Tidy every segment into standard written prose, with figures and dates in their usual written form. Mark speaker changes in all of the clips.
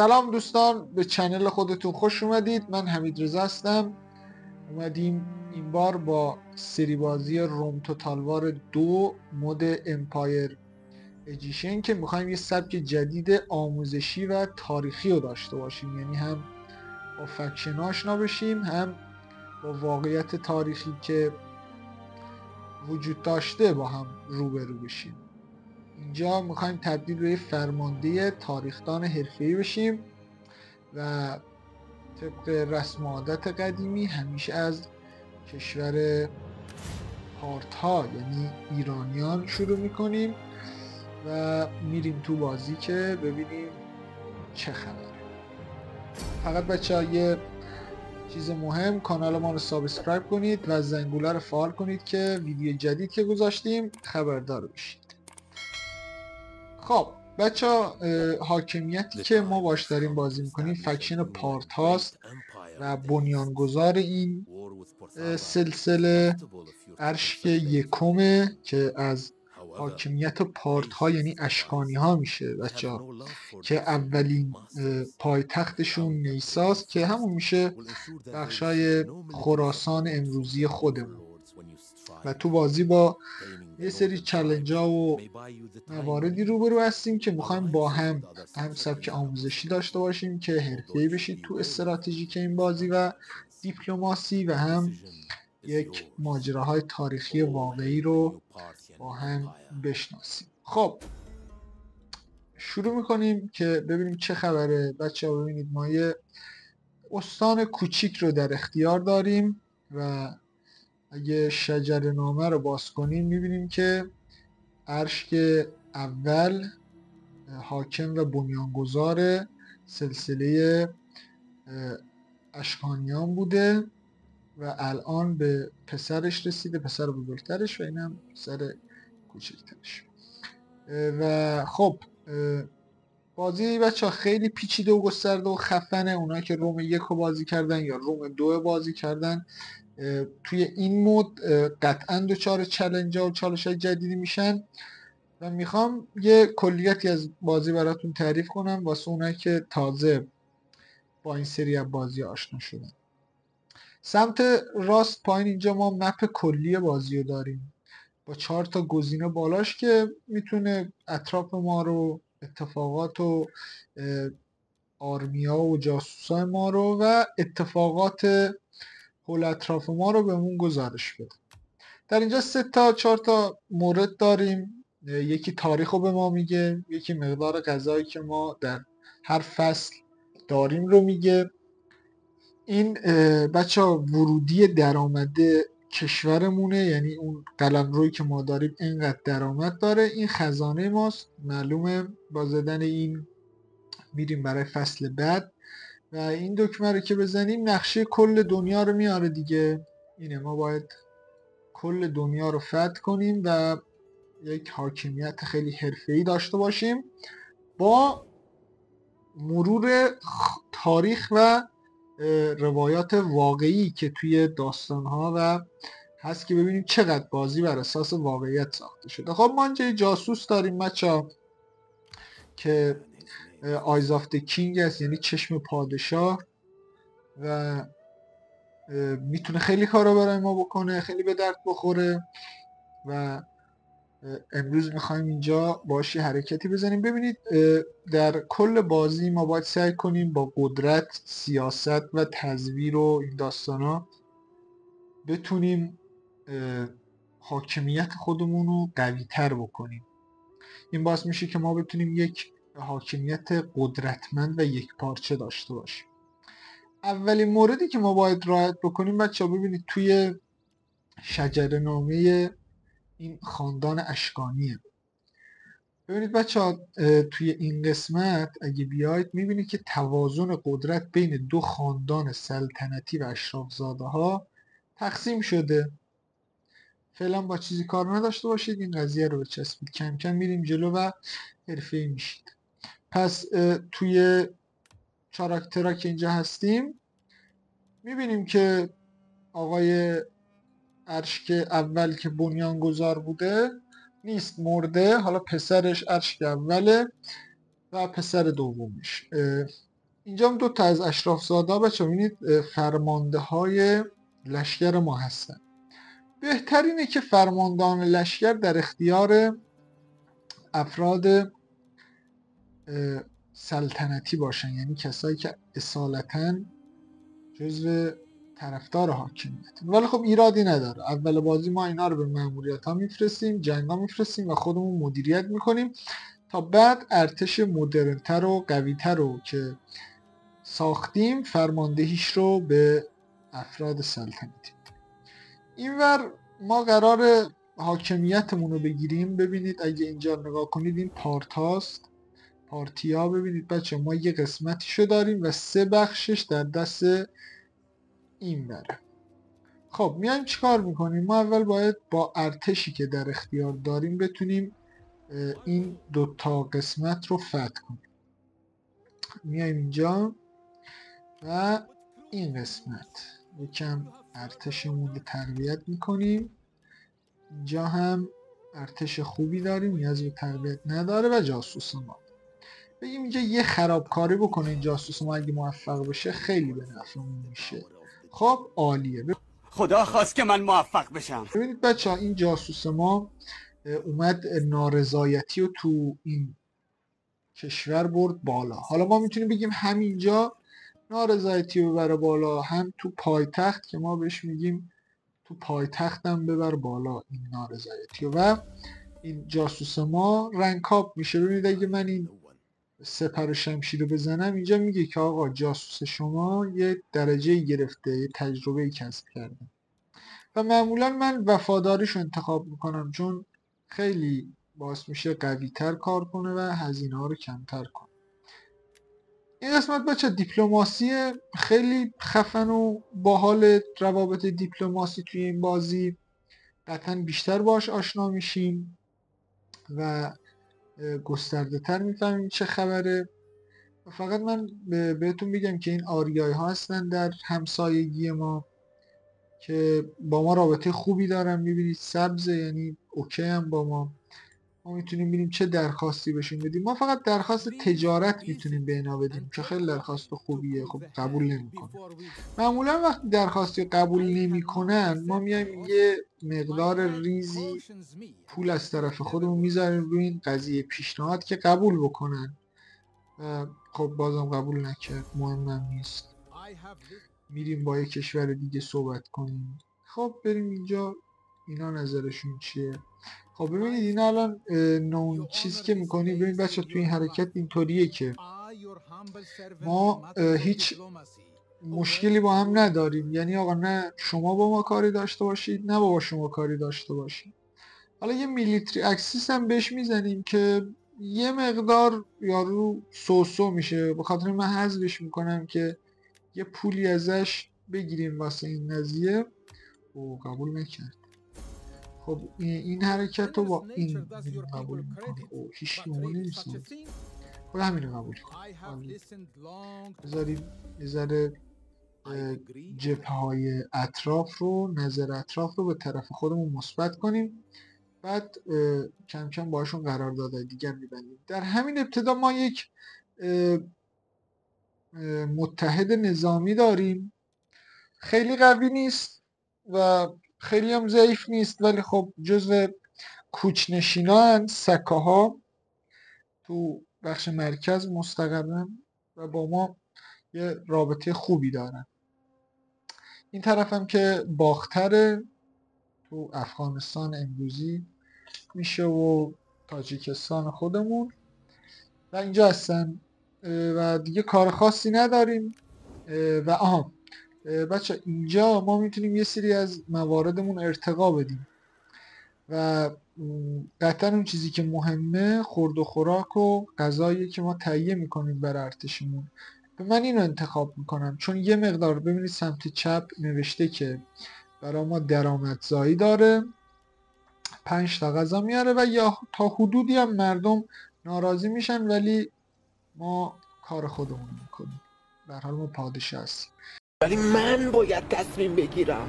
Speaker 1: سلام دوستان، به چنل خودتون خوش اومدید. من حمید رضا هستم. اومدیم این بار با سری بازی روم توتال وار 2 مود امپایر اجیشن که میخوایم یه سبک جدید آموزشی و تاریخی رو داشته باشیم، یعنی هم با فکشن آشنا بشیم، هم با واقعیت تاریخی که وجود داشته با هم روبرو بشیم. اینجا میخوایم تبدیل به فرمانده تاریخدان حرفه‌ای بشیم و طبق رسم و عادت قدیمی همیشه از کشور پارتها یعنی ایرانیان شروع میکنیم و میریم تو بازی که ببینیم چه خبره. فقط بچه‌ها یه چیز مهم، کانال ما رو سابسکرایب کنید و زنگوله رو فعال کنید که ویدیو جدید که گذاشتیم خبردار بشید. خب بچه‌ها، حاکمیتی که ما باش داریم بازی میکنیم فکشن پارت هاست و بنیانگذار این سلسله ارشک یکمه که از حاکمیت پارت ها یعنی اشکانی ها میشه بچه‌ها، که اولین پایتختشون نیساست که همون میشه بخشای خراسان امروزی خودمون. و تو بازی با یه سری چالش ها و مواردی روبرو هستیم که میخوایم با هم سبک آموزشی داشته باشیم که حرفه‌ای بشید تو استراتژیک این بازی و دیپلماسی، و هم یک ماجراهای تاریخی واقعی رو با هم بشناسیم. خب شروع میکنیم که ببینیم چه خبره. بچه ها ببینید ما یه استان کوچیک رو در اختیار داریم و اگه شجره نامه رو باز کنیم میبینیم که ارشک اول حاکم و بنیانگذار سلسله اشکانیان بوده و الان به پسرش رسیده، پسر بزرگترش و اینم پسر کوچکترش. و خب بازی بچه ها خیلی پیچیده و گسترده و خفنه. اونا که روم 1 رو بازی کردن یا روم 2 بازی کردن توی این مود قطعا دچار چالش ها و چالش های جدیدی میشن و میخوام یه کلیتی از بازی براتون تعریف کنم واسه اونایی که تازه با این سری از بازی آشنا شدن. سمت راست پایین اینجا ما مپ کلی بازی رو داریم با 4 تا گزینه بالاش که میتونه اطراف ما رو، اتفاقات و آرمیا و جاسوسای ما رو و اتفاقات حول اطراف ما رو بهمون گزارش بده. در اینجا 3 تا 4 تا مورد داریم. یکی تاریخ رو به ما میگه، یکی مقدار غذایی که ما در هر فصل داریم رو میگه. این بچه ها ورودی درآمده کشورمونه، یعنی اون قلمرویی که ما داریم اینقدر درآمد داره، این خزانه ماست. معلومه با زدن این میریم برای فصل بعد و این دکمه رو که بزنیم نقشه کل دنیا رو میاره دیگه. اینه، ما باید کل دنیا رو فتح کنیم و یک حاکمیت خیلی حرفه‌ای داشته باشیم با مرور تاریخ و روایات واقعی که توی داستان‌ها و هست که ببینیم چقدر بازی بر اساس واقعیت ساخته شده. خب ما اینجا جاسوس داریم بچه‌ها که آیز آف د کینگ است، یعنی چشم پادشاه، و میتونه خیلی کارا برای ما بکنه، خیلی به درد بخوره و امروز میخوایم اینجا باش یه حرکتی بزنیم. ببینید در کل بازی ما باید سعی کنیم با قدرت، سیاست و تزویر و این داستانا بتونیم حاکمیت خودمون رو قوی تر بکنیم. این باعث میشه که ما بتونیم یک حاکمیت قدرتمند و یک پارچه داشته باشیم. اولین موردی که ما باید رعایت بکنیم بچه ها، ببینید توی شجره نامه این خاندان اشکانیه. ببینید بچه ها توی این قسمت اگه بیاید میبینید که توازن قدرت بین دو خاندان سلطنتی و اشرافزاده ها تقسیم شده. فعلا با چیزی کار نداشته باشید، این قضیه رو بچسبید، کم کم میریم جلو و حرفه‌ای میشید. پس توی کاراکترها که اینجا هستیم میبینیم که آقای ارشک اول که بنیانگذار بوده نیست، مرده. حالا پسرش ارشک اوله و پسر دومش. اینجا هم 2 تا از اشراف زاده بچه ببینید فرمانده های لشکر ما هستن. بهترینه که فرماندهان لشکر در اختیار افراد سلطنتی باشن، یعنی کسایی که اصالتاً جزو طرفدار حاکمیت. ولی خب ایرادی نداره، اول بازی ما اینا رو به ماموریت ها میفرستیم، جنگ ها میفرستیم و خودمون مدیریت میکنیم تا بعد ارتش مدرنتر و قویتر رو که ساختیم فرماندهیش رو به افراد سلطنتی. اینور ما قرار حاکمیتمون رو بگیریم. ببینید اگه اینجا نگاه کنید این پارتاست، پارتیا. ببینید بچه ما یه قسمتیشو داریم و 3 بخشش در دست این بره. خب میایم چیکار میکنیم؟ ما اول باید با ارتشی که در اختیار داریم بتونیم این 2 تا قسمت رو فتح کنیم. میایم اینجا و این قسمت یکم ارتشمون رو تقویت میکنیم. اینجا هم ارتش خوبی داریم، نیاز به تقویت نداره. و جاسوس ما بگیم اینجا یه خرابکاری بکنه این جاسوس ما، اگه موفق بشه خیلی به نفعمون میشه. خب عالیه.
Speaker 2: خدا خواست که من موفق بشم.
Speaker 1: ببینید بچه ها این جاسوس ما اومد نارضایتی رو تو این کشور برد بالا. حالا ما میتونیم بگیم همینجا نارضایتی رو ببره بالا، هم تو پایتخت که ما بهش میگیم تو پایتخت هم ببر بالا این نارضایتی و این جاسوس ما رنکاپ میشه. ببینید اگه من این سپر شمشیر رو بزنم اینجا میگه که آقا جاسوس شما یه درجه گرفته، یه تجربه کسب کرده و معمولا من وفاداریش رو انتخاب میکنم چون خیلی باعث میشه قوی تر کار کنه و هزینه ها رو کمتر کنه. این قسمت بچه دیپلماسی خیلی خفن و باحال. روابط دیپلماسی توی این بازی قطعا بیشتر باش آشنا میشیم و گسترده تر میفهمیم چه خبره. فقط من بهتون بگم که این آریایی ها هستن در همسایگی ما که با ما رابطه خوبی دارن. میبینید سبزه، یعنی اوکی هم با ما میتونیم ببینیم چه درخواستی بهشون بدیم. ما فقط درخواست تجارت میتونیم به اینا بدیم که خیلی درخواست خوبیه. خب قبول نمیکنه. معمولا وقتی درخواستی قبول نمیکنن ما میایم یه مقدار ریزی پول از طرف خودمون میذاریم روی این قضیه پیشنهاد که قبول بکنن. خب بازم قبول نکرد، مهمم نیست، میریم با یه کشور دیگه صحبت کنیم. خب بریم اینجا اینا نظرشون چیه. خب ببینید اینا الان نوع چیزی که میکنیم. ببینید بچه توی این حرکت اینطوریه که ما هیچ مشکلی با هم نداریم، یعنی آقا نه شما با ما کاری داشته باشید نه با شما کاری داشته باشید. حالا یه میلیتری اکسیس هم بهش میزنیم که یه مقدار یارو سوسو میشه، به خاطر من حذفش میکنم که یه پولی ازش بگیریم واسه این قضیه. او قبول نکرد. خب این حرکت رو با این قبول میکنه. او هیچ نمونه نمیسن. خب همین رو قبول کن. بذاریم یه ذره جبهه های اطراف رو، نظر اطراف رو به طرف خودمون مثبت کنیم. بعد کم کم باشون قراردادهای دیگر میبندیم. در همین ابتدا ما یک متحد نظامی داریم، خیلی قوی نیست و خیلی هم ضعیف نیست، ولی خب جزو کوچنشینان سکاها تو بخش مرکز مستقرن و با ما یه رابطه خوبی دارن. این طرف هم که باختره تو افغانستان امروزی میشه و تاجیکستان خودمون و اینجا هستن و دیگه کار خاصی نداریم. و بچه اینجا ما میتونیم یه سری از مواردمون ارتقا بدیم و قطعا اون چیزی که مهمه خورد و خوراک و غذایی که ما تهیه میکنیم برای ارتشمون. من اینو انتخاب میکنم چون یه مقدار ببینید سمت چپ نوشته که برای ما درآمدزایی داره، 5 تا غذا میاره و یا تا حدودی هم مردم ناراضی میشن ولی ما کار خودمون میکنیم. به هر حال ما پادشاه هستیم.
Speaker 3: ولی من باید تصمیم بگیرم.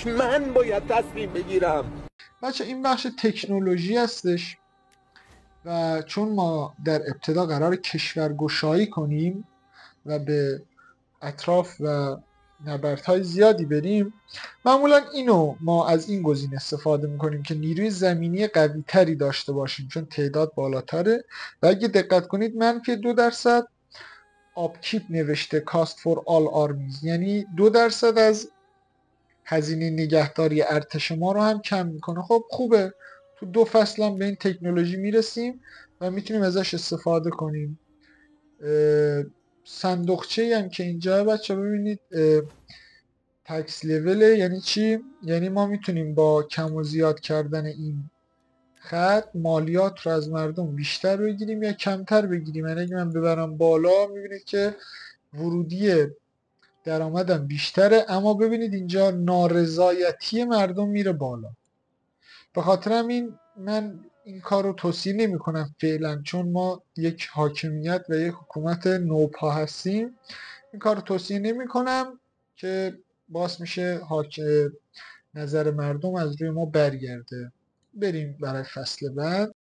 Speaker 3: من باید تصمیم بگیرم.
Speaker 1: بچه این بخش تکنولوژی هستش و چون ما در ابتدا قرار کشورگشایی کنیم و به اطراف و نبردهای زیادی بریم، معمولا ما از این گزینه استفاده میکنیم که نیروی زمینی قوی تری داشته باشیم چون تعداد بالاتره. و اگه دقت کنید -2% آپکیپ نوشته کاست فور آل آرمیز، یعنی 2% از هزینه نگهداری ارتش ما رو هم کم میکنه. خب خوبه، تو 2 فصل هم به این تکنولوژی میرسیم و میتونیم ازش استفاده کنیم. صندوقچه هم که اینجا بچه ببینید تکس لول یعنی چی؟ یعنی ما میتونیم با کم و زیاد کردن این خط مالیات رو از مردم بیشتر بگیریم یا کمتر بگیریم. یعنی اگه من ببرم بالا میبینید که ورودی درآمدم بیشتره، اما ببینید اینجا نارضایتی مردم میره بالا. به خاطر همین من این کار رو توصیه نمی کنم فعلا، چون ما یک حاکمیت و یک حکومت نوپا هستیم. این کار رو توصیه نمی کنم که باعث میشه نظر مردم از روی ما برگرده. بریم برای فصل بعد.